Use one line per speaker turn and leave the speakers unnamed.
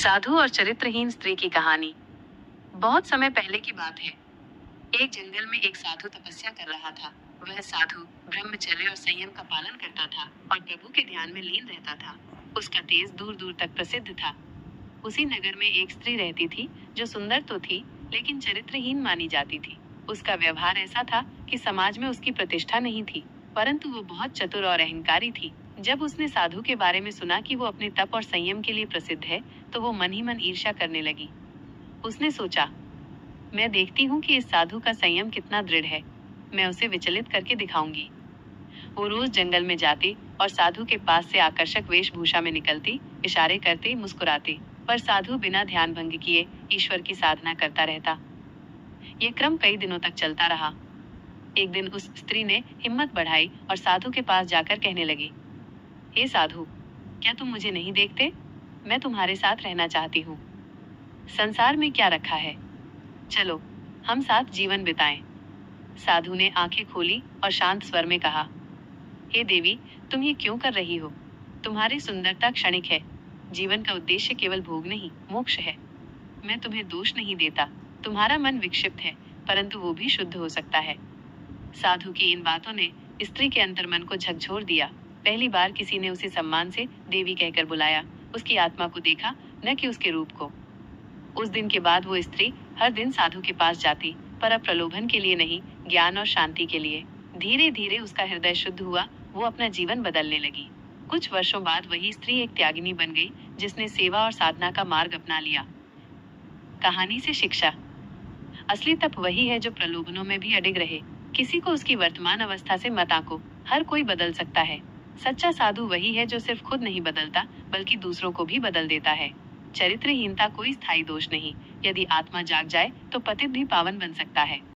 साधु और चरित्रहीन स्त्री की कहानी। बहुत समय पहले की बात है। एक जंगल में एक साधु तपस्या कर रहा था। वह साधु ब्रह्मचर्य और संयम का पालन करता था और प्रभु के ध्यान में लीन रहता था। उसका तेज दूर दूर तक प्रसिद्ध था। उसी नगर में एक स्त्री रहती थी जो सुंदर तो थी, लेकिन चरित्रहीन मानी जाती थी। उसका व्यवहार ऐसा था कि समाज में उसकी प्रतिष्ठा नहीं थी, परंतु वो बहुत चतुर और अहंकारी थी। जब उसने साधु के बारे में सुना कि वो अपने तप और संयम के लिए प्रसिद्ध है, तो वो मन ही मन ईर्ष्या करने लगी। उसने सोचा, मैं देखती हूँ कि इस साधु का संयम कितना दृढ़ है। मैं उसे विचलित करके दिखाऊंगी। वो रोज जंगल में जाती और साधु के पास से आकर्षक वेशभूषा में निकलती, इशारे करती, मुस्कुराती, पर साधु बिना ध्यान भंग किए ईश्वर की साधना करता रहता। ये क्रम कई दिनों तक चलता रहा। एक दिन उस स्त्री ने हिम्मत बढ़ाई और साधु के पास जाकर कहने लगी, हे साधु, क्या तुम मुझे नहीं देखते? मैं तुम्हारे साथ रहना चाहती हूँ। संसार में क्या रखा है? चलो, हम साथ जीवन बिताएं। साधु ने आंखें खोली और शांत स्वर में कहा, हे देवी, तुम ये क्यों कर रही हो? तुम्हारी सुंदरता क्षणिक है। जीवन का उद्देश्य केवल भोग नहीं, मोक्ष है। मैं तुम्हें दोष नहीं देता। तुम्हारा मन विक्षिप्त है, परंतु वो भी शुद्ध हो सकता है। साधु की इन बातों ने स्त्री के अंतर्मन को झकझोर दिया। पहली बार किसी ने उसे सम्मान से देवी कहकर बुलाया। उसकी आत्मा को देखा, न कि उसके रूप को। उस दिन के बाद वो स्त्री हर दिन साधु के पास जाती, पर अब प्रलोभन के लिए नहीं, ज्ञान और शांति के लिए। धीरे धीरे उसका हृदय शुद्ध हुआ। वो अपना जीवन बदलने लगी। कुछ वर्षों बाद वही स्त्री एक त्यागिनी बन गई, जिसने सेवा और साधना का मार्ग अपना लिया। कहानी से शिक्षा। असली तप वही है जो प्रलोभनों में भी अडिग रहे। किसी को उसकी वर्तमान अवस्था से मत आंको। हर कोई बदल सकता है। सच्चा साधु वही है जो सिर्फ खुद नहीं बदलता, बल्कि दूसरों को भी बदल देता है। चरित्रहीनता कोई स्थायी दोष नहीं। यदि आत्मा जाग जाए तो पतित भी पावन बन सकता है।